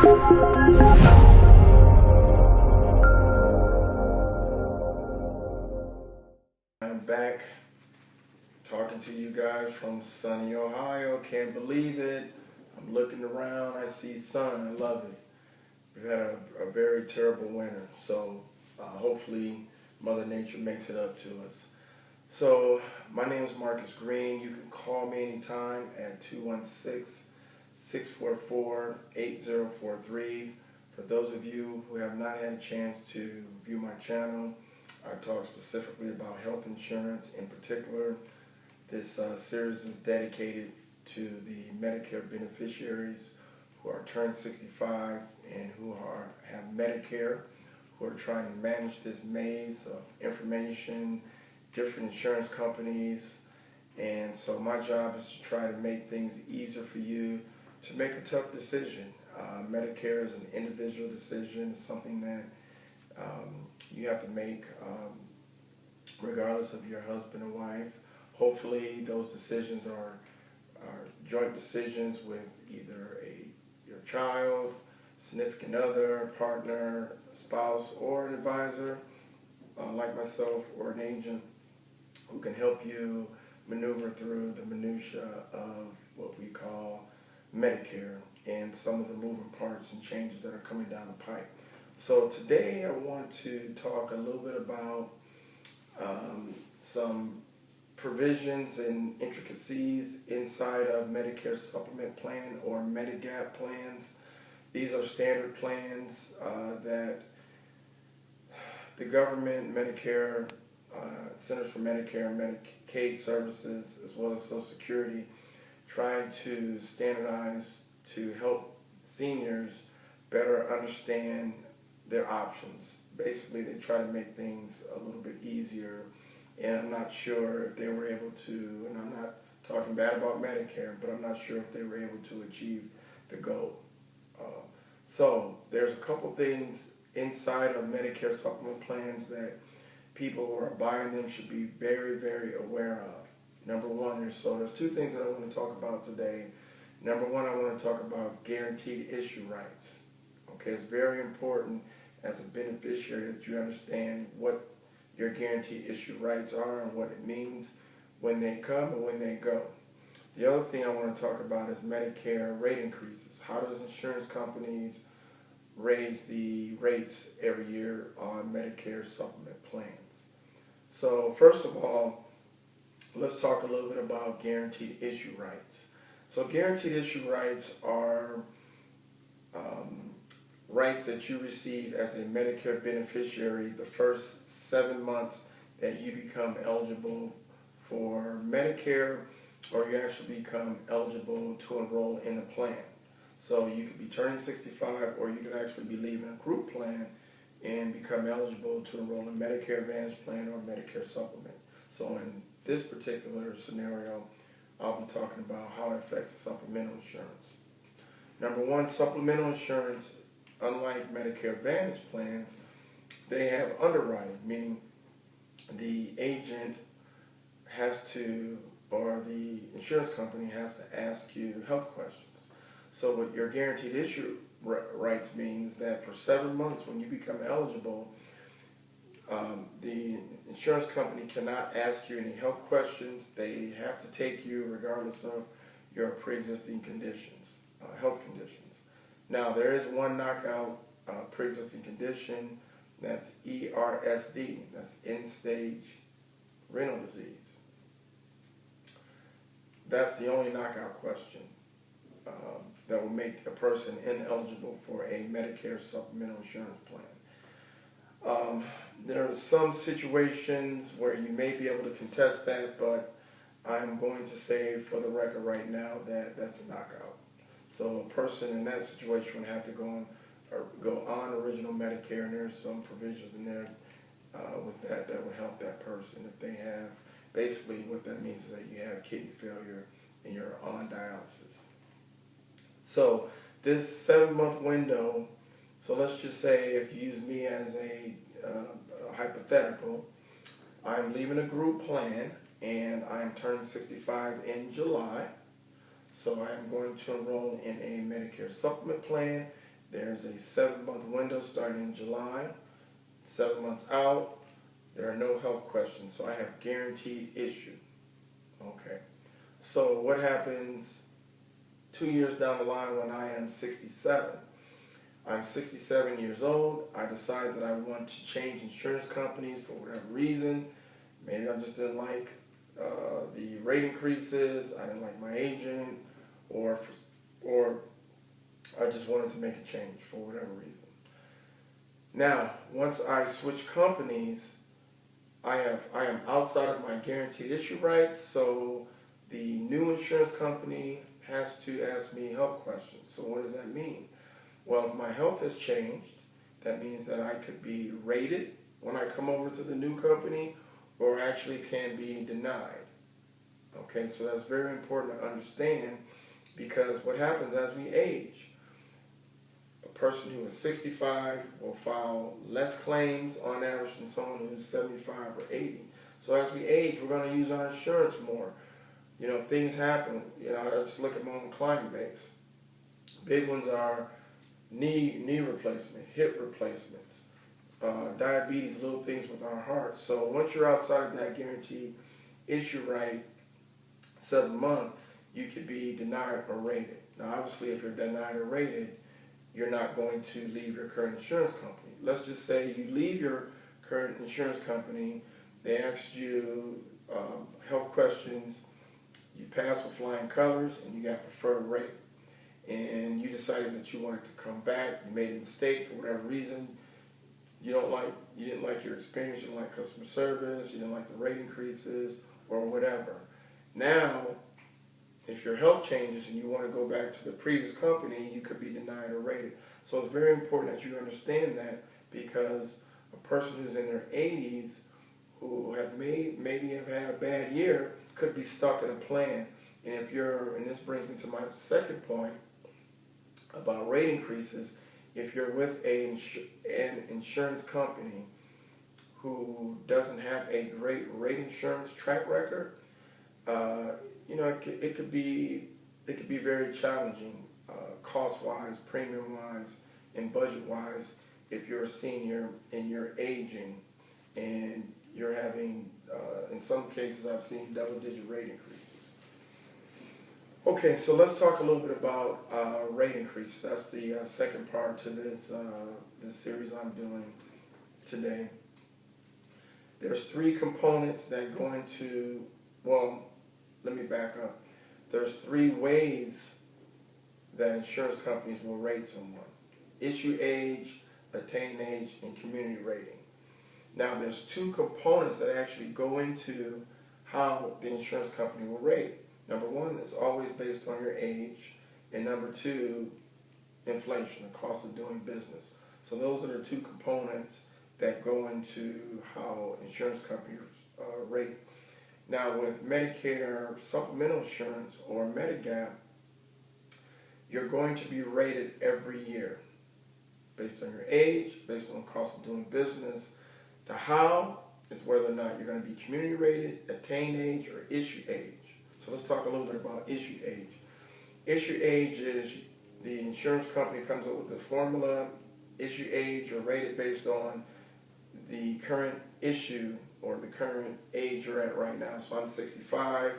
I'm back talking to you guys from sunny Ohio. Can't believe it. I'm looking around. I see sun. I love it. We've had a very terrible winter, so hopefully Mother Nature makes it up to us. So my name is Marcus Green. You can call me anytime at 216-644-8043. For those of you who have not had a chance to view my channel, I talk specifically about health insurance. In particular, this series is dedicated to the Medicare beneficiaries who are turned 65 and who have Medicare, who are trying to manage this maze of information, different insurance companies. And so my job is to try to make things easier for you to make a tough decision. Medicare is an individual decision. It's something that you have to make regardless of your husband or wife. Hopefully those decisions are joint decisions with either your child, significant other, partner, spouse, or an advisor like myself, or an agent who can help you maneuver through the minutia of what we call Medicare and some of the moving parts and changes that are coming down the pipe. So today I want to talk a little bit about some provisions and intricacies inside of Medicare Supplement plan or Medigap plans. These are standard plans that the government, Medicare, Centers for Medicare and Medicaid Services, as well as Social Security, trying to standardize to help seniors better understand their options. Basically, they try to make things a little bit easier, and I'm not sure if they were able to, and I'm not talking bad about Medicare, but I'm not sure if they were able to achieve the goal. So there's a couple things inside of Medicare supplement plans that people who are buying them should be very, very aware of. Number one, there's two things that I want to talk about today. Number one, I want to talk about guaranteed issue rights. Okay, it's very important as a beneficiary that you understand what your guaranteed issue rights are and what it means when they come and when they go. The other thing I want to talk about is Medicare rate increases. How does insurance companies raise the rates every year on Medicare supplement plans? So first of all, let's talk a little bit about guaranteed issue rights. So guaranteed issue rights are rights that you receive as a Medicare beneficiary the first 7 months that you become eligible for Medicare, or you actually become eligible to enroll in a plan. So you could be turning 65, or you could actually be leaving a group plan and become eligible to enroll in Medicare Advantage plan or Medicare Supplement. So in this particular scenario, I'll be talking about how it affects supplemental insurance. Number one, supplemental insurance, unlike Medicare Advantage plans, they have underwriting, meaning the agent has to, or the insurance company has to ask you health questions. So what your guaranteed issue rights means that for 7 months when you become eligible, the insurance company cannot ask you any health questions. They have to take you regardless of your pre-existing conditions, health conditions. Now there is one knockout pre-existing condition, that's ERSD, that's end-stage renal disease. That's the only knockout question that will make a person ineligible for a Medicare supplemental insurance plan. There are some situations where you may be able to contest that, but I'm going to say for the record right now that that's a knockout. So a person in that situation would have to go on original Medicare, and there's some provisions in there with that would help that person if they have, basically what that means is that you have kidney failure and you're on dialysis. So this 7-month window, so let's just say if you use me as a hypothetical, I'm leaving a group plan and I'm turning 65 in July. So I'm going to enroll in a Medicare supplement plan There's a 7-month window starting in July. 7 months out, there are no health questions, so I have guaranteed issue. Okay. So what happens 2 years down the line when I am 67? I'm 67 years old. I decide that I want to change insurance companies for whatever reason. Maybe I just didn't like the rate increases. I didn't like my agent, or I just wanted to make a change for whatever reason. Now, once I switch companies, I am outside of my guaranteed issue rights. So the new insurance company has to ask me health questions. So what does that mean? Well, if my health has changed, that means that I could be rated when I come over to the new company, or actually can be denied. Okay, so that's very important to understand, because what happens as we age, a person who is 65 will file less claims on average than someone who's 75 or 80. So as we age, we're going to use our insurance more. You know, things happen. You know, I just look at my own client base. Big ones are knee replacement, hip replacements, diabetes, little things with our heart. So once you're outside of that guaranteed issue right, 7 month, you could be denied or rated. Now, obviously, if you're denied or rated, you're not going to leave your current insurance company. Let's just say you leave your current insurance company, they asked you health questions, you passed with flying colors, and you got preferred rate. And you decided that you wanted to come back, you made a mistake for whatever reason, you didn't like your experience, you didn't like customer service, you didn't like the rate increases, or whatever. Now, if your health changes and you want to go back to the previous company, you could be denied or rated. So it's very important that you understand that, because a person who's in their 80s who maybe have had a bad year could be stuck in a plan. And this brings me to my second point about rate increases. If you're with an insurance company who doesn't have a great rate insurance track record, it could be very challenging, cost-wise, premium-wise, and budget-wise, if you're a senior and you're aging and you're having, in some cases, I've seen double-digit rate increases. Okay, so let's talk a little bit about rate increases. That's the second part to this series I'm doing today. There's 3 components that go into, well, let me back up. There's 3 ways that insurance companies will rate someone: issue age, attain age, and community rating. Now, there's 2 components that actually go into how the insurance company will rate. Number 1, it's always based on your age, and number 2, inflation, the cost of doing business. So those are the 2 components that go into how insurance companies rate. Now, with Medicare Supplemental Insurance, or Medigap, you're going to be rated every year based on your age, based on the cost of doing business. The how is whether or not you're going to be community rated, attain age, or issue age. So let's talk a little bit about issue age. Issue age is the insurance company comes up with the formula. Issue age are rated based on the current issue or the current age you're at right now. So I'm 65.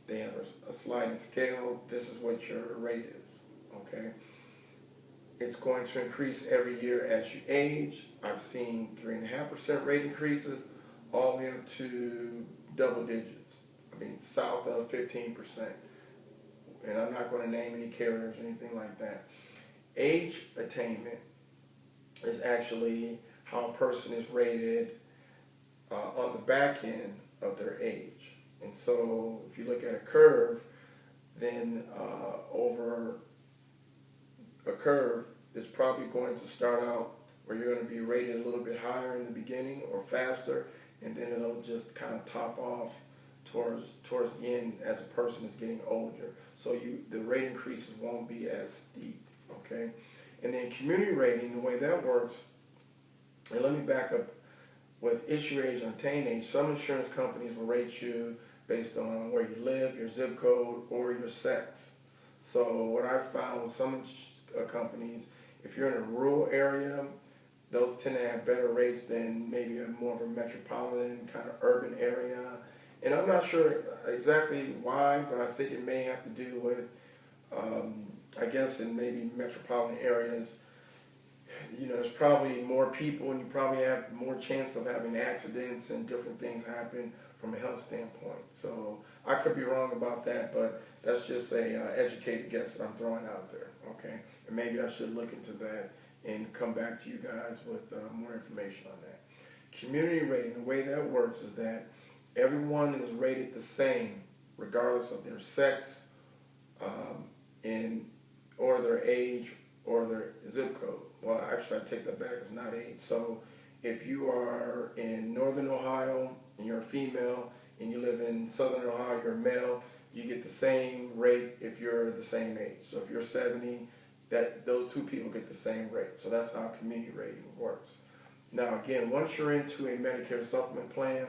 They have a sliding scale. This is what your rate is, okay? It's going to increase every year as you age. I've seen 3.5% rate increases all the way up to double digits. I mean, south of 15%. And I'm not going to name any carriers or anything like that. Age attainment is actually how a person is rated on the back end of their age. And so if you look at a curve, then over a curve is probably going to start out where you're going to be rated a little bit higher in the beginning or faster, and then it'll just kind of top off towards the end as a person is getting older. So the rate increases won't be as steep, okay? And then community rating, the way that works, and let me back up with issue age and attain age. Some insurance companies will rate you based on where you live, your zip code, or your sex. So what I've found with some companies If you're in a rural area, those tend to have better rates than maybe a more of a metropolitan kind of urban area. And I'm not sure exactly why, but I think it may have to do with, I guess in maybe metropolitan areas, there's probably more people and you probably have more chance of having accidents and different things happen from a health standpoint. So I could be wrong about that, but that's just a educated guess that I'm throwing out there, okay? And maybe I should look into that and come back to you guys with more information on that. Community rating, the way that works is that everyone is rated the same regardless of their sex or their age or their zip code. Well, actually, I take that back. It's not age. So if you are in Northern Ohio and you're a female and you live in Southern Ohio, you're a male, you get the same rate if you're the same age. So if you're 70, those two people get the same rate. So that's how community rating works. Now, again, once you're into a Medicare Supplement plan,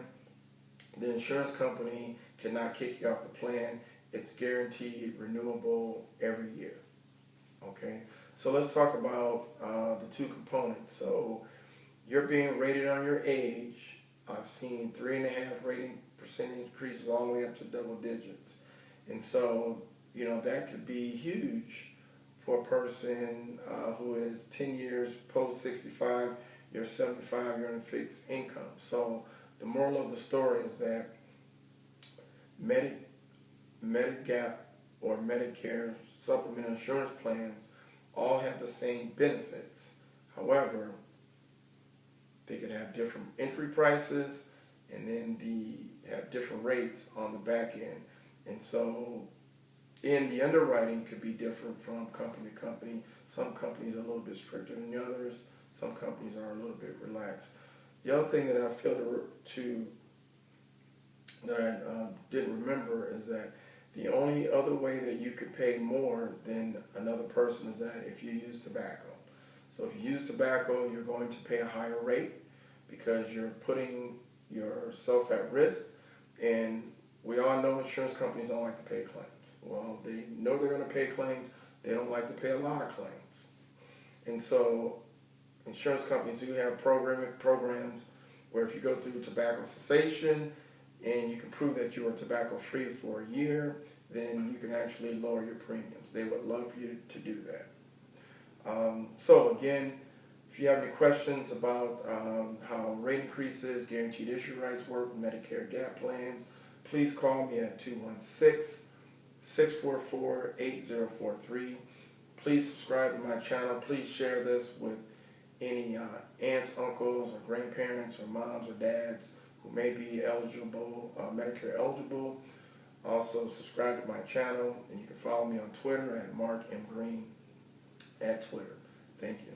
the insurance company cannot kick you off the plan. It's guaranteed renewable every year. Okay, so let's talk about the two components. So you're being rated on your age. I've seen 3.5 rating percent increases all the way up to double digits. And so, that could be huge for a person who is 10 years post 65, you're 75, you're on a fixed income. So the moral of the story is that Medigap or Medicare Supplement insurance plans all have the same benefits. However, they could have different entry prices and then have different rates on the back end. And so the underwriting could be different from company to company. Some companies are a little bit stricter than the others. Some companies are a little bit relaxed. The other thing that I didn't remember is that the only other way that you could pay more than another person is that if you use tobacco. So if you use tobacco, you're going to pay a higher rate because you're putting yourself at risk. And we all know insurance companies don't like to pay claims. Well, they know they're going to pay claims. They don't like to pay a lot of claims. And so insurance companies do have programs where if you go through tobacco cessation and you can prove that you were tobacco free for a year, then you can actually lower your premiums. They would love for you to do that. So again, if you have any questions about how rate increases, guaranteed issue rights work, Medicare Gap plans, please call me at 216-644-8043. Please subscribe to my channel. Please share this with any aunts, uncles, or grandparents, or moms or dads who may be eligible, Medicare eligible. Also, subscribe to my channel, and you can follow me on Twitter at Mark M. Green at Twitter. Thank you.